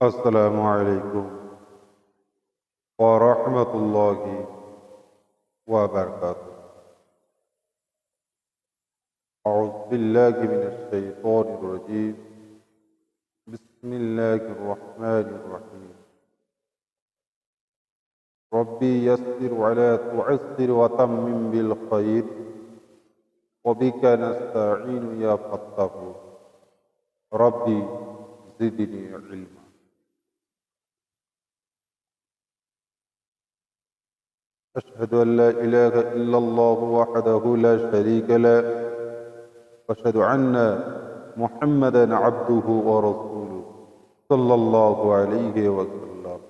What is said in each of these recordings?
अस्सलामु अलैकुम व रहमतुल्लाहि व बरकातुहू। अऊज़ु बिल्लाहि मिनश शैतानिर रजीम। बिस्मिल्लाहिर रहमानिर रहीम। रब्बी यस्सिर वला तुअस्सिर व तम्मिम बिल खैर व बिका नस्तईनु या फत्ताहू। रब्बी ज़िदनी इल्मा। अशहदु अल्ला इलाहा इल्लल्लाहु वहदहु ला शरीका लह व अशहदु अन्ना मुहम्मदन अब्दुहु व रसूलुहु सल्लल्लाहु अलैहि वसल्लम।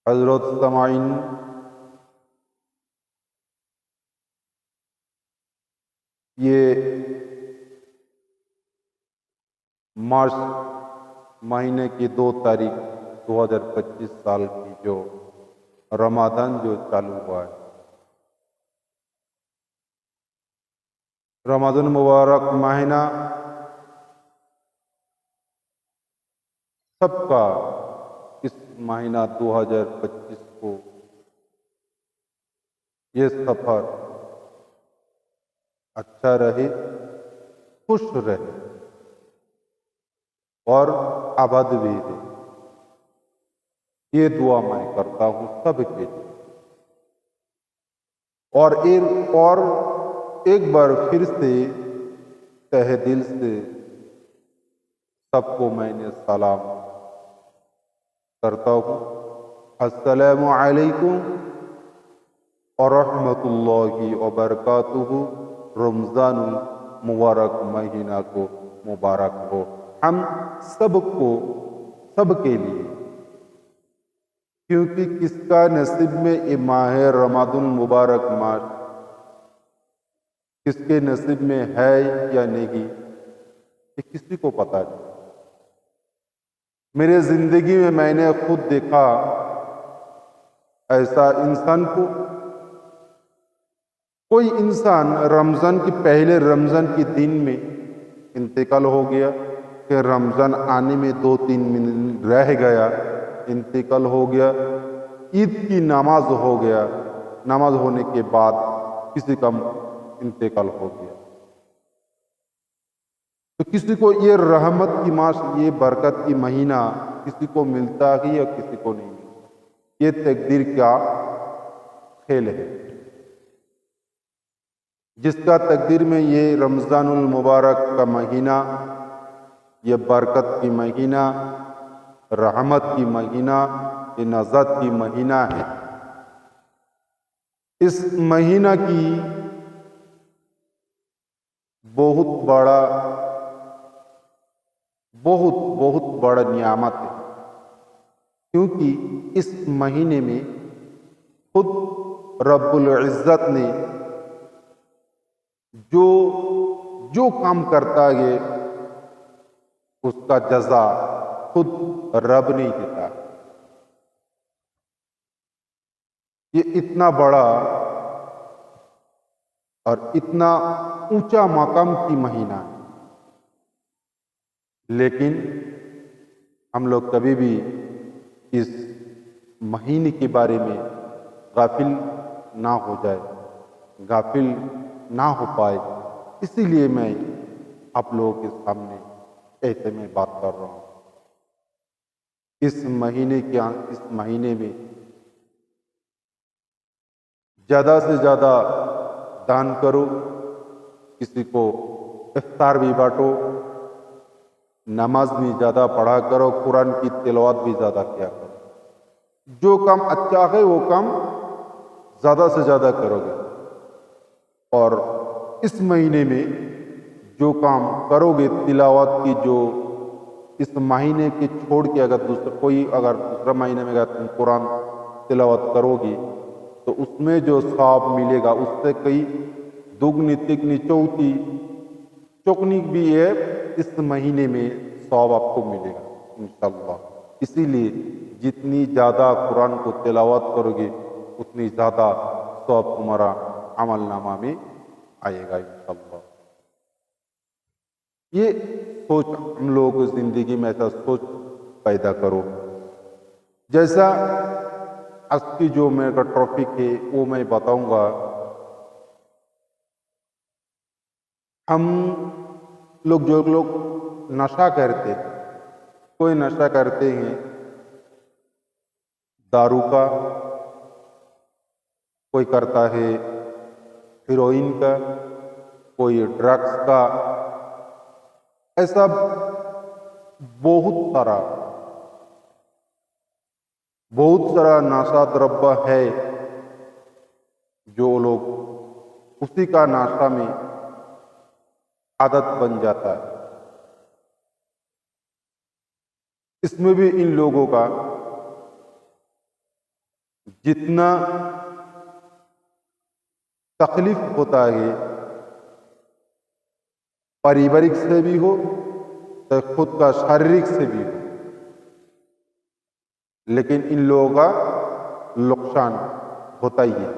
हज़रत समाइन, ये मार्च महीने की 2 तारीख 2025 साल की जो रमादान जो चालू हुआ है, रमज़ान मुबारक महीना सबका इस महीना 2025 को ये सफर अच्छा रहे, खुश रहे और आबाद भी रहे, ये दुआ मैं करता हूँ सबके लिए। और एक बार फिर से तहे दिल से सबको मैंने सलाम करता हूँ। अस्सलामु अलैकुम और रहमतुल्लाहि व बरकातुहू। रमज़ानुल मुबारक महीना को मुबारक हो हम सबको, सबके लिए, क्योंकि किसका नसीब में ये माह रमज़ानुल मुबारक माह किसके नसीब में है या नहीं, ये किसी को पता नहीं। मेरे जिंदगी में मैंने खुद देखा ऐसा इंसान को, कोई इंसान रमज़ान की पहले रमज़ान के दिन में इंतकाल हो गया, फिर रमज़ान आने में 2-3 मिनट रह गया, इंतकाल हो गया। ईद की नमाज हो गया, नमाज होने के बाद किसी का इंतकाल हो गया। तो किसी को ये रहमत की मास, ये बरकत की महीना किसी को मिलता है या किसी को नहीं मिलता। ये तकदीर का खेल है। जिसका तकदीर में ये रमज़ानुल मुबारक का महीना, ये बरकत की महीना, रहमत की महीना, ये नज़ात की महीना है। इस महीना की बहुत बड़ा नियामत है, क्योंकि इस महीने में खुद रब्बुल इज़्ज़त ने जो काम करता है उसका जज़ा खुद रब नहीं देता। ये इतना बड़ा और इतना ऊंचा मकाम की महीना है, लेकिन हम लोग कभी भी इस महीने के बारे में गाफिल ना हो जाए, गाफिल ना हो पाए। इसीलिए मैं आप लोगों के सामने ऐसे में बात कर रहा हूँ। इस महीने में ज़्यादा से ज़्यादा दान करो, किसी को इफ्तार भी बांटो, नमाज भी ज़्यादा पढ़ा करो, कुरान की तिलावत भी ज़्यादा किया करो। जो काम अच्छा है वो काम ज़्यादा से ज़्यादा करोगे, और इस महीने में जो काम करोगे तिलावत की, जो इस महीने के छोड़ के अगर दूसरा महीने में अगर तुम कुरान तिलावत करोगी तो उसमें जो सवाब मिलेगा उससे कई दुगनी तिगनी चौगनी भी है, इस महीने में सवाब आपको मिलेगा इंशाअल्लाह। इसीलिए जितनी ज़्यादा कुरान को तिलावत करोगे उतनी ज़्यादा सवाब तुम्हारा अमलनामा में आएगा इंशाअल्लाह। ये सोच हम लोगों की जिंदगी में ऐसा सोच पैदा करो। जैसा आज की जो मेरा टॉपिक है वो मैं बताऊंगा। हम जो लोग नशा करते हैं, कोई नशा करते हैं दारू का, कोई करता है हीरोइन का, कोई ड्रग्स का, ऐसा बहुत सारा नशा द्रव्य है जो लोग उसी का नशा में आदत बन जाता है। इसमें भी इन लोगों का जितना तकलीफ होता है, पारिवारिक से भी हो तो खुद का शारीरिक से भी हो, लेकिन इन लोगों का नुकसान होता ही है।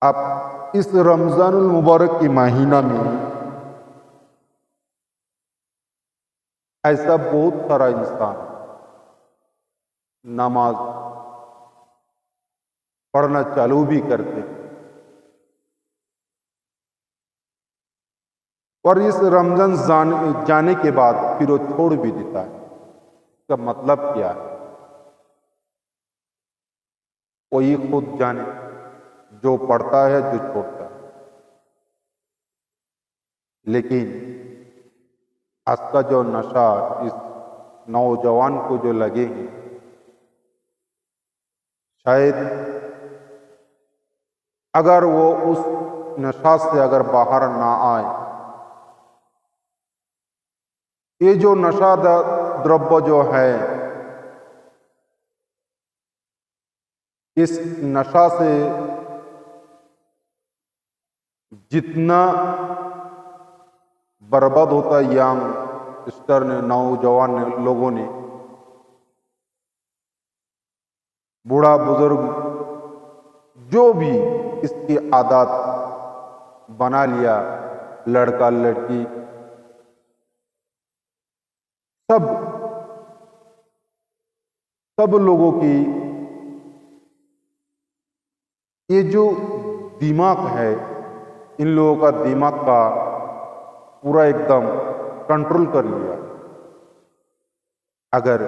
आप इस रमजानुल मुबारक के महीना में ऐसा बहुत सारा इंसान नमाज पढ़ना चालू भी करते हैं और इस रमजान जाने के बाद फिर वो छोड़ भी देता है। इसका मतलब क्या है वही खुद जाने, जो पढ़ता है जो छोड़ता है। लेकिन आज का जो नशा इस नौजवान को जो लगे हैं, शायद अगर वो उस नशा से अगर बाहर ना आए, ये जो नशा द्रव्य जो है, इस नशा से जितना बर्बाद होता है यंगस्टर ने, नौजवान लोगों ने, बूढ़ा बुजुर्ग जो भी इसकी आदत बना लिया, लड़का लड़की सब लोगों की ये जो दिमाग है, इन लोगों का दिमाग का पूरा एकदम कंट्रोल कर लिया। अगर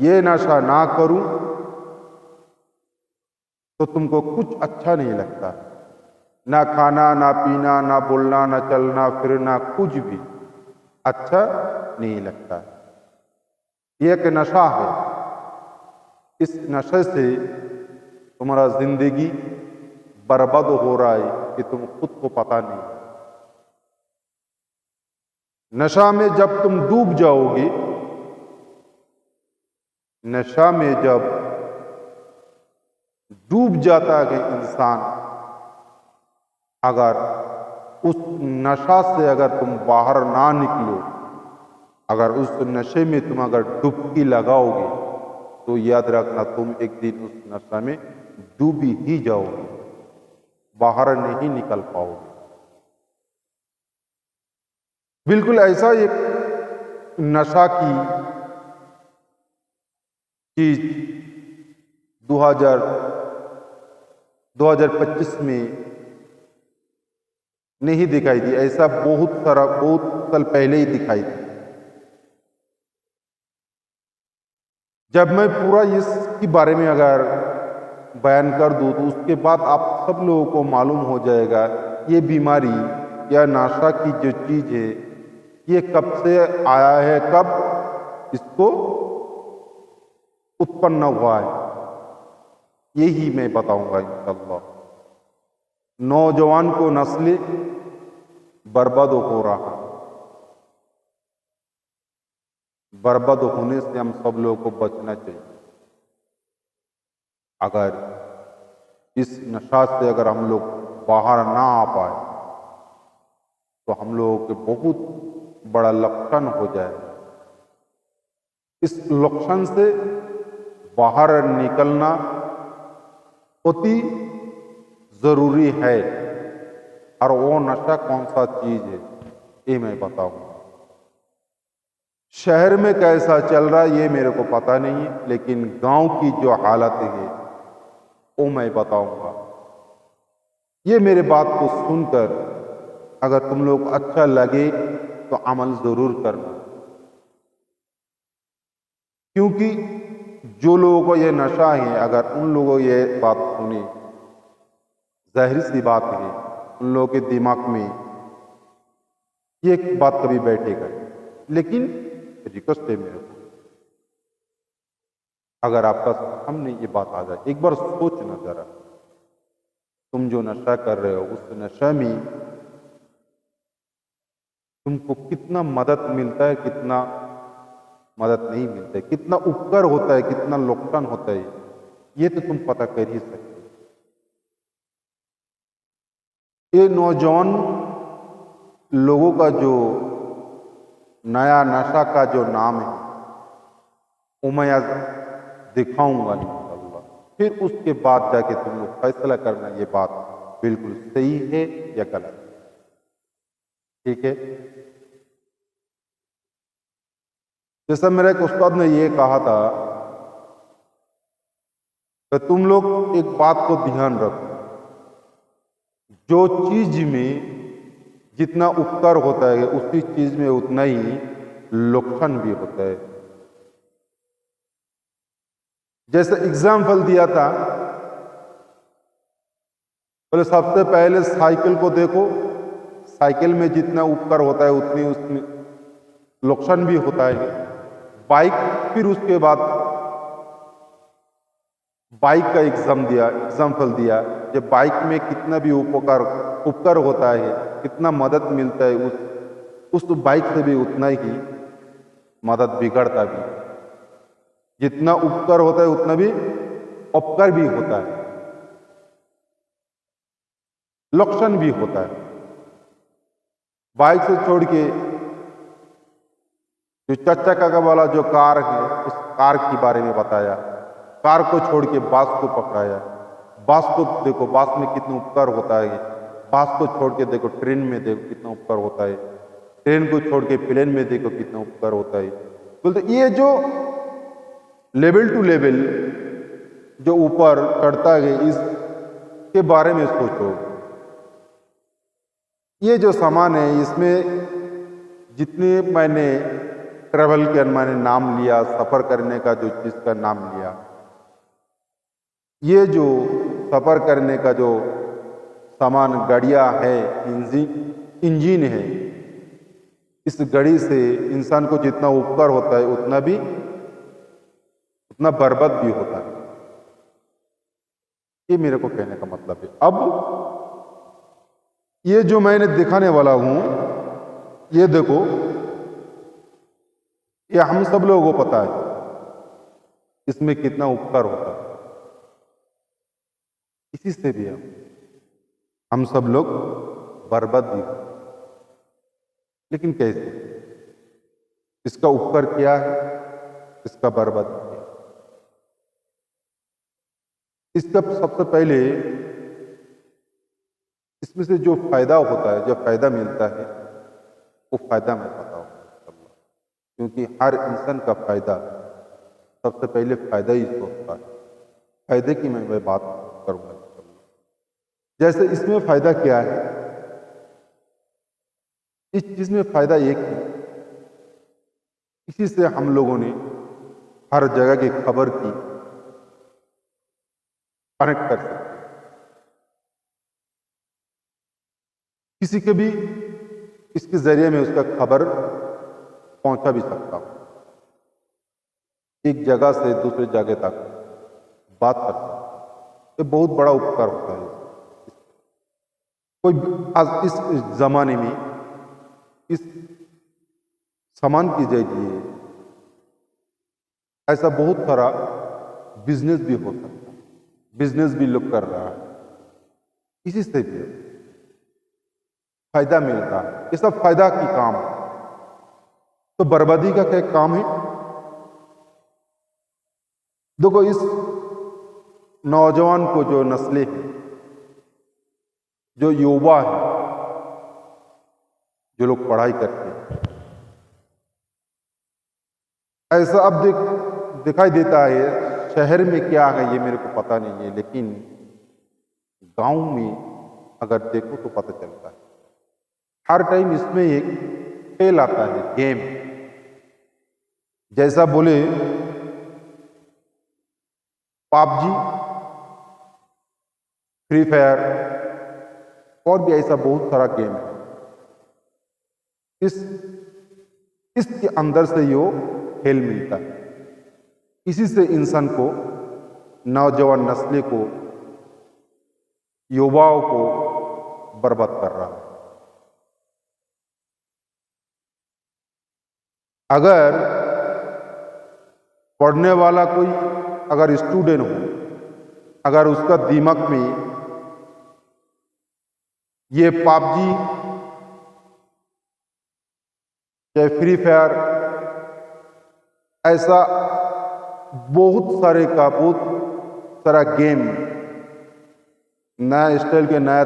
ये नशा ना करूं तो तुमको कुछ अच्छा नहीं लगता, ना खाना ना पीना ना बोलना ना चलना फिरना, कुछ भी अच्छा नहीं लगता। ये एक नशा है। इस नशे से तुम्हारा जिंदगी बर्बाद हो रहा है कि तुम खुद को पता नहीं। नशा में जब तुम डूब जाओगे, नशा में जब डूब जाता है इंसान, अगर उस नशा से अगर तुम बाहर ना निकलो, अगर उस नशे में तुम अगर डुबकी लगाओगे तो याद रखना तुम एक दिन उस नशा में डूब ही जाओगे, बाहर नहीं निकल पाओगे। बिल्कुल ऐसा एक नशा की चीज 2025 में नहीं दिखाई दी, ऐसा बहुत साल पहले ही दिखाई दी। जब मैं पूरा इसके बारे में अगर बयान कर दूं तो उसके बाद आप सब लोगों को मालूम हो जाएगा ये बीमारी या नशा की जो चीज है ये कब से आया है, कब इसको उत्पन्न हुआ है, यही मैं बताऊंगा इंशाअल्लाह। नौजवान को नस्लें बर्बाद हो रहा, बर्बाद होने से हम सब लोगों को बचना चाहिए। अगर इस नशा से अगर हम लोग बाहर ना आ पाए तो हम लोगों के बहुत बड़ा नुकसान हो जाए। इस नुकसान से बाहर निकलना अति जरूरी है। और वो नशा कौन सा चीज है ये मैं बताऊंगा। शहर में कैसा चल रहा है ये मेरे को पता नहीं है, लेकिन गांव की जो हालत है वो मैं बताऊंगा। ये मेरे बात को सुनकर अगर तुम लोग अच्छा लगे तो अमल जरूर करना, क्योंकि जो लोगों को ये नशा है अगर उन लोगों को ये बात सुनी, जाहिर सी बात है उन लोगों के दिमाग में ये बात कभी बैठेगा। लेकिन रिक्वेस्ट है मेरे को, अगर आपका सामने ये बात आ जाए एक बार सोचना जरा, तुम जो नशा कर रहे हो उस नशा में तुमको कितना मदद मिलता है, कितना मदद नहीं मिलता है, कितना उपकार होता है, कितना नुकसान होता है, ये तो तुम पता कर ही सकते। ये नौजवान लोगों का जो नया नशा का जो नाम है वो मैं आज दिखाऊंगा इंशाअल्लाह, फिर उसके बाद जाके तुम लोग फैसला करना ये बात बिल्कुल सही है या गलत, ठीक है। जैसा मेरा एक उस्ताद ने ये कहा था कि तुम लोग एक बात को ध्यान रखो, जो चीज में जितना उपकार होता है उसी चीज में उतना ही नुकसान भी होता है। जैसे एग्जाम्पल दिया था, बोले सबसे पहले साइकिल को देखो, साइकिल में जितना उपकार होता है उतनी उसमें नुकसान भी होता है। बाइक, फिर उसके बाद बाइक का एग्जाम्पल दिया, जब बाइक में कितना भी उपकार होता है, कितना मदद मिलता है, उस बाइक से भी उतना ही मदद बिगड़ता भी, जितना उपकार होता है उतना भी अपकार भी होता है, नुकसान भी होता है। बाइक से छोड़ के जो चक्का वाला जो कार है उस कार के बारे में बताया, कार को छोड़ के बास को पकड़ाया, बास को देखो बास में कितना उपकार होता है, बास को छोड़ के देखो ट्रेन में देखो कितना उपकार होता है, ट्रेन को छोड़ के प्लेन में देखो कितना उपकार होता है। बोलते ये जो लेवल टू लेवल जो ऊपर चढ़ता है इसके बारे में सोचो। ये जो सामान है इसमें जितने मैंने ट्रैवल के मैंने नाम लिया, सफर करने का जो चीज का नाम लिया, ये जो सफर करने का जो सामान गाड़ियां है, इंजन है, इस गाड़ी से इंसान को जितना उपकार होता है उतना बर्बाद भी होता है। ये मेरे को कहने का मतलब है। अब ये जो मैंने दिखाने वाला हूं, ये देखो, ये हम सब लोगों को पता है इसमें कितना उपकार होता है, इसी से भी हम सब लोग बर्बाद भी होते। लेकिन कैसे? इसका उपकार क्या है, इसका बर्बाद क्या है? इसका सबसे पहले इसमें से जो फायदा होता है, जो फायदा मिलता है, वो फायदा मैं बताऊंगा, क्योंकि हर इंसान का फायदा सबसे पहले फायदा ही सोचता है। फायदे की मैं बात करूंगा। जैसे इसमें फायदा क्या है, इस चीज में फायदा एक है, इसी से हम लोगों ने हर जगह की खबर की कनेक्ट कर सकते, किसी के भी इसके जरिए में उसका खबर पहुंचा भी सकता हूं, एक जगह से दूसरे जगह तक बात कर सकता हूं। ये बहुत बड़ा उपकार होता है। कोई आज इस जमाने में इस सामान की जरिए ऐसा बहुत सारा बिजनेस भी हो सकता है, बिजनेस भी लोग कर रहा है, इसी से भी फायदा मिल रहा है। ये सब फायदा की काम है, तो बर्बादी का क्या काम है? देखो, इस नौजवान को जो नस्लें हैं, जो युवा है, जो लोग पढ़ाई करते हैं। ऐसा अब दिखाई देता है। शहर में क्या है ये मेरे को पता नहीं है, लेकिन गांव में अगर देखो तो पता चलता है। हर टाइम इसमें एक खेल आता है, गेम। जैसा बोले पबजी, फ्री फायर, और भी ऐसा बहुत सारा गेम है। इसके अंदर से यो खेल मिलता है। इसी से इंसान को, नौजवान नस्ल को, युवाओं को बर्बाद कर रहा है। अगर पढ़ने वाला कोई अगर स्टूडेंट हो, अगर उसका दिमाग में ये पबजी चाहे फ्री फायर ऐसा बहुत सारा गेम, नया स्टाइल के नया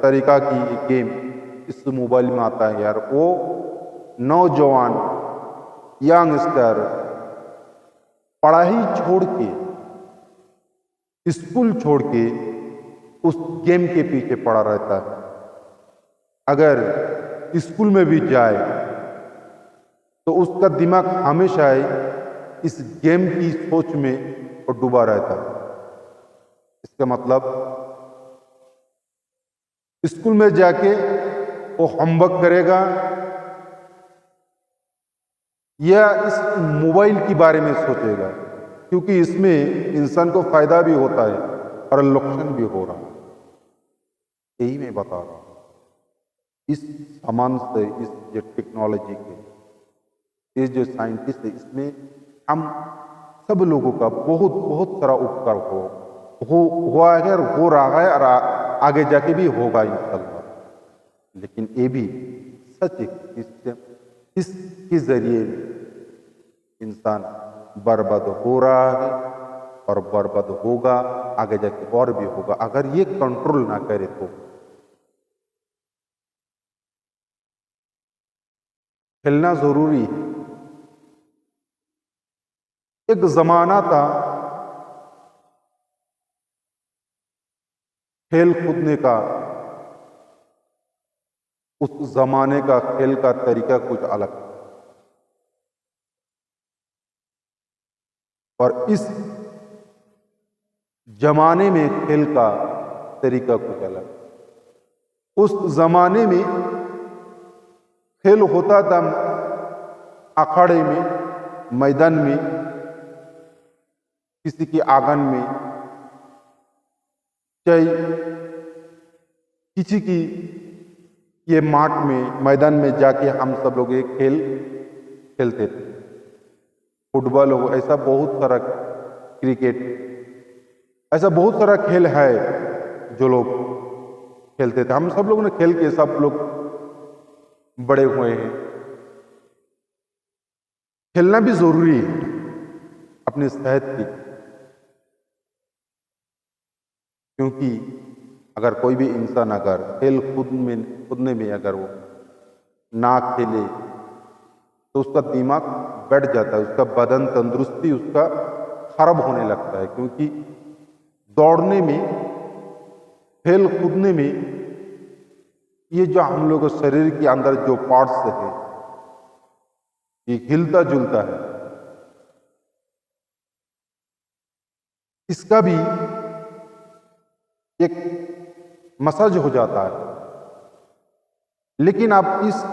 तरीका की गेम इस मोबाइल में आता है यार, वो नौजवान यंगस्टर पढ़ाई छोड़ के, स्कूल छोड़ के उस गेम के पीछे पड़ा रहता है। अगर स्कूल में भी जाए तो उसका दिमाग हमेशा इस गेम की सोच में डूबा रहता है। इसका मतलब स्कूल में जाके वो होमवर्क करेगा या इस मोबाइल के बारे में सोचेगा, क्योंकि इसमें इंसान को फायदा भी होता है और नुकसान भी हो रहा है। यही मैं बता रहा हूँ। इस सामान से, इस जो टेक्नोलॉजी के, इस जो साइंटिस्ट है, इसमें हम सब लोगों का बहुत सारा उपकार हुआ है और हो रहा है और आगे जाके भी होगा इंशाल्लाह। लेकिन ये भी सच है, इसके जरिए इंसान बर्बाद हो रहा है और बर्बाद होगा, आगे जाके और भी होगा अगर ये कंट्रोल ना करे तो। खेलना जरूरी है। एक जमाना था खेल कूदने का, उस जमाने का खेल का तरीका कुछ अलग था और इस जमाने में खेल का तरीका कुछ अलग। उस जमाने में खेल होता था अखाड़े में, मैदान में, किसी की आंगन में, चाहे किसी की ये माठ में, मैदान में जाके हम सब लोग ये खेल खेलते थे। फुटबॉल हो, ऐसा बहुत सारा, क्रिकेट, ऐसा बहुत सारा खेल है जो लोग खेलते थे। हम सब लोग ने खेल के सब लोग बड़े हुए हैं। खेलना भी जरूरी है अपनी सेहत की, क्योंकि अगर कोई भी इंसान अगर खेल कूदने में अगर वो ना खेले तो उसका दिमाग बैठ जाता है, उसका बदन तंदुरुस्ती उसका खराब होने लगता है। क्योंकि दौड़ने में, खेल कूदने में, ये जो हम लोग शरीर के अंदर जो पार्ट्स है ये हिलता जुलता है, इसका भी एक मसाज हो जाता है। लेकिन आप इस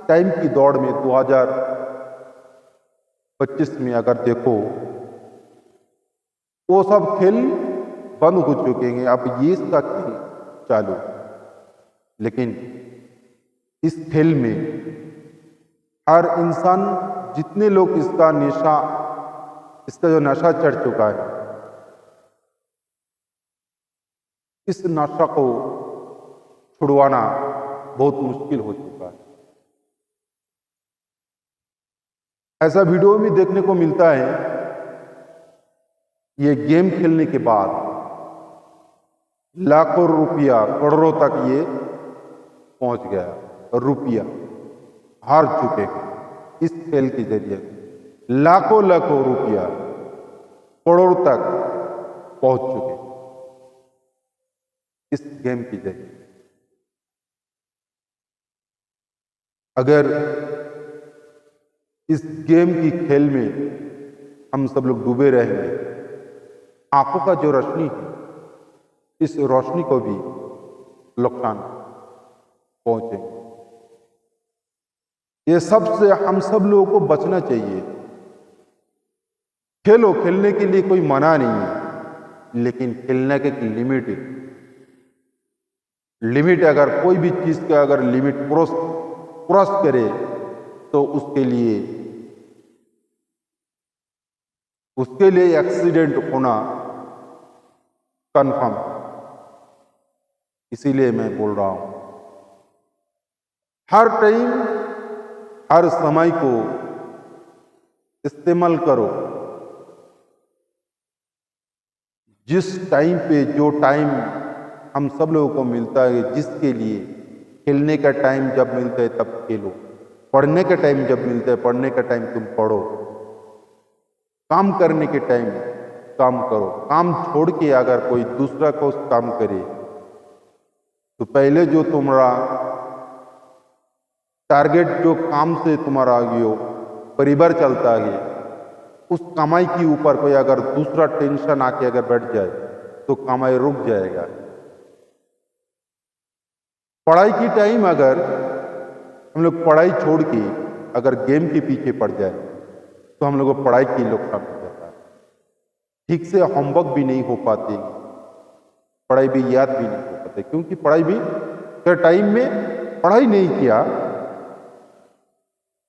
टाइम की दौड़ में 2025 में अगर देखो, वो सब खेल बंद हो चुके हैं, अब ये इसका खेल चालू। लेकिन इस खेल में हर इंसान, जितने लोग इसका जो नशा चढ़ चुका है, इस नशा को छुड़वाना बहुत मुश्किल हो चुका है। ऐसा वीडियो भी देखने को मिलता है, ये गेम खेलने के बाद लाखों रुपया, करोड़ों तक ये पहुंच गया। रुपया हार चुके हैं इस खेल के जरिए। लाखों लाखों रुपया करोड़ तक पहुंच चुके इस गेम के जरिए। अगर इस गेम की खेल में हम सब लोग डूबे रहेंगे, आंखों का जो रोशनी है, इस रोशनी को भी नुकसान पहुंचेंगे। ये सबसे हम सब लोगों को बचना चाहिए। खेलो, खेलने के लिए कोई मना नहीं है, लेकिन खेलने की एक लिमिट है। लिमिट अगर कोई भी चीज का अगर लिमिट क्रॉस करे तो उसके लिए एक्सीडेंट होना कन्फर्म। इसीलिए मैं बोल रहा हूं, हर टाइम हर समय को इस्तेमाल करो। जिस टाइम पे जो टाइम हम सब लोगों को मिलता है, जिसके लिए खेलने का टाइम जब मिलता है तब खेलो, पढ़ने का टाइम जब मिलता है पढ़ने का टाइम तुम पढ़ो, काम करने के टाइम काम करो। काम छोड़ के अगर कोई दूसरा को काम करे तो पहले जो तुम्हारा टारगेट जो काम से तुम्हारा आगे हो, परिवार चलता है, उस कमाई के ऊपर कोई अगर दूसरा टेंशन आके अगर बैठ जाए तो कमाई रुक जाएगा। पढ़ाई की टाइम अगर हम लोग पढ़ाई छोड़ के अगर गेम के पीछे पड़ जाए तो हम लोग को पढ़ाई की नुकसान हो जाता है। ठीक से होमवर्क भी नहीं हो पाते, पढ़ाई भी याद भी नहीं हो पाते, क्योंकि पढ़ाई भी के टाइम में पढ़ाई नहीं किया,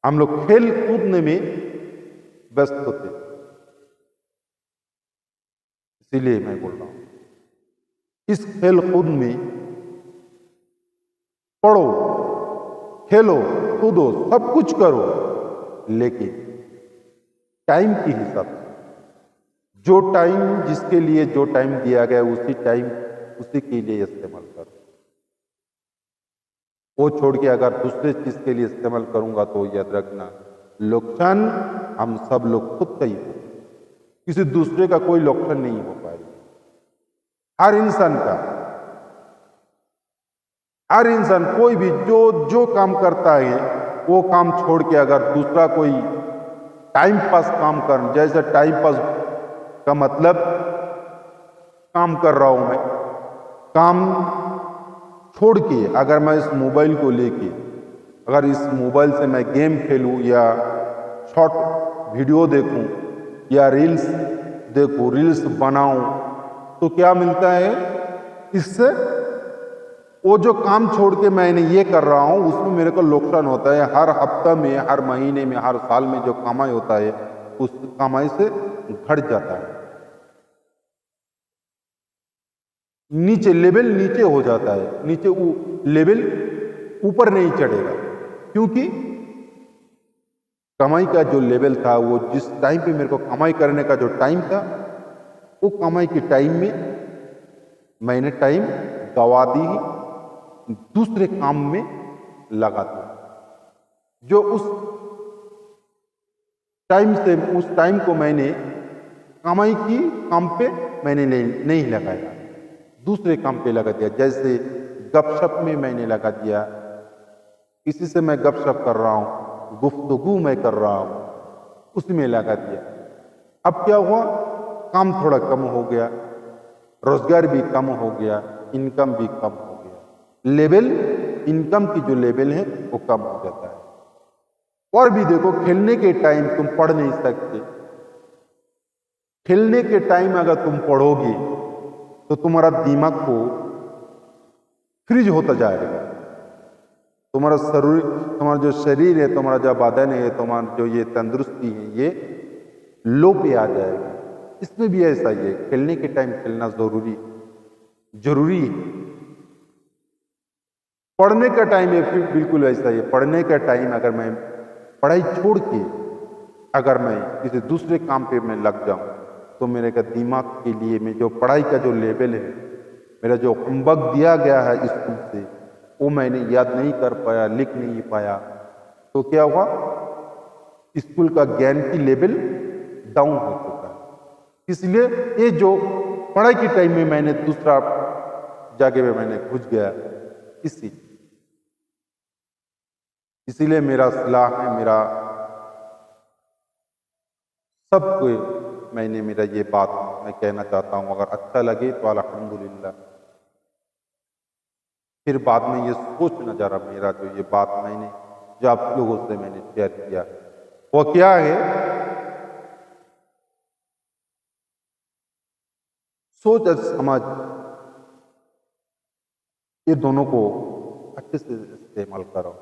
हम लोग खेल कूदने में व्यस्त होते। इसीलिए मैं बोल रहा हूं, इस खेल कूद में पढ़ो, खेलो, कूदो, सब कुछ करो, लेकिन टाइम के हिसाब से। जो टाइम जिसके लिए जो टाइम दिया गया उसी के लिए इस्तेमाल करो। वो छोड़ के अगर दूसरे चीज के लिए इस्तेमाल करूंगा तो याद रखना नुकसान हम सब लोग खुद का ही हो, किसी दूसरे का कोई नुकसान नहीं हो पाएगा। हर इंसान कोई भी जो काम करता है वो काम छोड़ के अगर दूसरा कोई टाइम पास काम कर, जैसे टाइम पास का मतलब काम कर रहा हूं मैं, काम छोड़ के अगर मैं इस मोबाइल को लेके अगर इस मोबाइल से मैं गेम खेलूं या शॉर्ट वीडियो देखूं या रील्स देखूं, रील्स बनाऊं, तो क्या मिलता है इससे? वो जो काम छोड़ के मैंने ये कर रहा हूं उसमें मेरे को नुकसान होता है। हर हफ्ता में, हर महीने में, हर साल में जो कमाई होता है उस कमाई से घट जाता है, लेवल नीचे हो जाता है, लेवल ऊपर नहीं चढ़ेगा, क्योंकि कमाई का जो लेवल था, वो जिस टाइम पे मेरे को कमाई करने का जो टाइम था, वो कमाई के टाइम में मैंने टाइम गवा दी, दूसरे काम में लगा दिया। जो उस टाइम को मैंने कमाई की काम पे मैंने नहीं लगाया, दूसरे काम पे लगा दिया। जैसे गपशप में मैंने लगा दिया, किसी से मैं गपशप कर रहा हूं, गुफ्तगू मैं कर रहा हूं, उसमें लगा दिया। अब क्या हुआ, काम थोड़ा कम हो गया, रोजगार भी कम हो गया, इनकम भी कम हो गया, लेवल इनकम की जो लेवल है वो कम हो जाता है। और भी देखो, खेलने के टाइम तुम पढ़ नहीं सकते, खेलने के टाइम अगर तुम पढ़ोगे तो तुम्हारा दिमाग को फ्रीज होता जाएगा, तुम्हारा जो शरीर है, तुम्हारा जो बदन है, तुम्हारा जो ये तंदुरुस्ती है, ये लो पे आ जाएगा। इसमें भी ऐसा ही है, खेलने के टाइम खेलना जरूरी है। पढ़ने का टाइम है फिर बिल्कुल ऐसा ही है। पढ़ने का टाइम अगर मैं पढ़ाई छोड़ के अगर मैं किसी दूसरे काम पे मैं लग जाऊं तो मेरे का दिमाग के लिए, मैं जो पढ़ाई का जो लेवल है, मेरा जो होमवर्क दिया गया है स्कूल से, वो मैंने याद नहीं कर पाया, लिख नहीं पाया, तो क्या हुआ, स्कूल का ज्ञान की लेवल डाउन हो चुका है। इसलिए ये जो पढ़ाई के टाइम में मैंने दूसरा जगह में मैंने घुस गया, इसीलिए मेरा सलाह है, मेरा सबको मैंने मेरा ये बात मैं कहना चाहता हूँ, अगर अच्छा लगे तो अल्हम्दुलिल्लाह। फिर बाद में ये सोचना जरा, मेरा जो ये बात मैंने जो आप लोगों से मैंने शेयर किया वो क्या है, सोच और समझ ये दोनों को अच्छे से इस्तेमाल करो।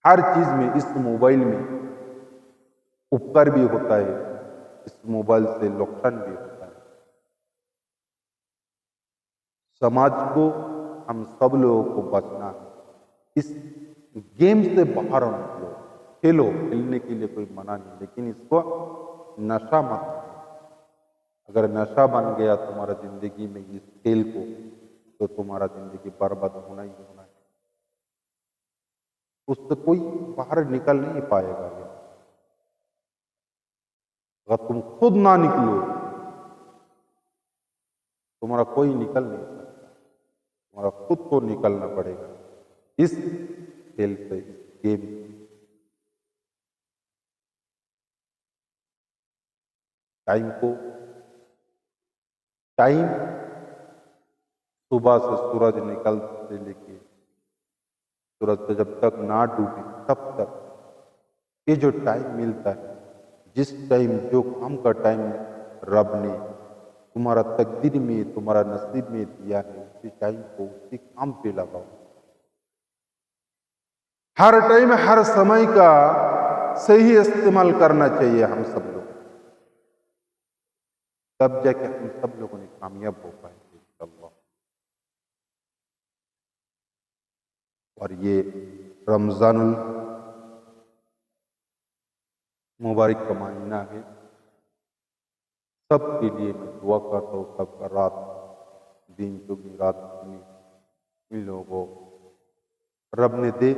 हर चीज में इस मोबाइल में उपकार भी होता है, इस मोबाइल से नुकसान भी होता है। समाज को, हम सब लोगों को बचना है, इस गेम से बाहर निकलो, खेलो, खेलने के लिए कोई मना नहीं, लेकिन इसको नशा मत करो। अगर नशा बन गया तुम्हारा जिंदगी में इस खेल को, तो तुम्हारा जिंदगी बर्बाद होना ही होना है, उससे कोई बाहर निकल नहीं पाएगा। अगर तुम खुद ना निकलो, तुम्हारा कोई निकल नहीं सकता, तुम्हारा खुद को निकलना पड़ेगा इस खेल से, इस गेम से। टाइम सुबह से सूरज निकलने से लेके सूरज से जब तक ना डूबे तब तक ये जो टाइम मिलता है, जिस टाइम जो काम का टाइम रब ने तुम्हारा तकदीर में, तुम्हारा नसीब में दिया है, उसी टाइम को उसी काम पे लगाओ। हर टाइम, हर समय का सही इस्तेमाल करना चाहिए हम सब लोग, तब जाके हम सब लोगों ने कामयाब हो पाएंगे इंशाअल्लाह। और ये रमजानुल मुबारक का महीना है, सबके लिए मैं दुआ करता हूँ, सबका रात दिन चुगनी रात चुगनी इन लोगों को रब ने दे,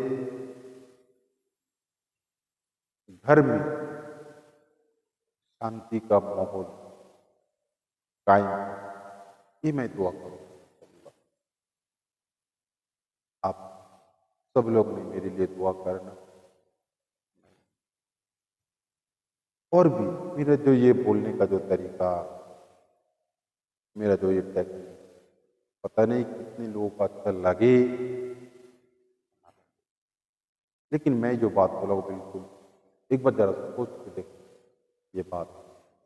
घर में शांति का माहौल कायम, ये मैं दुआ करूँगा। आप सब लोग ने मेरे लिए दुआ करना। और भी मेरा जो ये बोलने का जो तरीका, मेरा जो ये टेक्निक, पता नहीं कितने लोगों को अच्छा लगे, लेकिन मैं जो बात बोला वो बिल्कुल एक बार जरा सोच के देखो, ये बात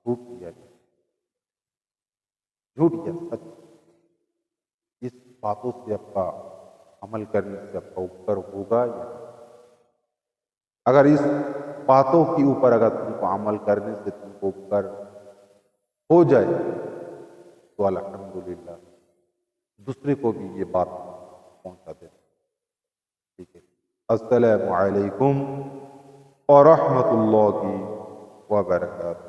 झूठ या सच, इस बातों से आपका अमल करने से आपका उपकार होगा या अगर इस बातों के ऊपर अगर तुमको अमल करने से तुमको उपकार हो जाए तो अल्हम्दुलिल्लाह दूसरे को भी ये बात पहुंचा देना। ठीक है। अस्सलामु अलैकुम व रहमतुल्लाहि व बरकातुहू।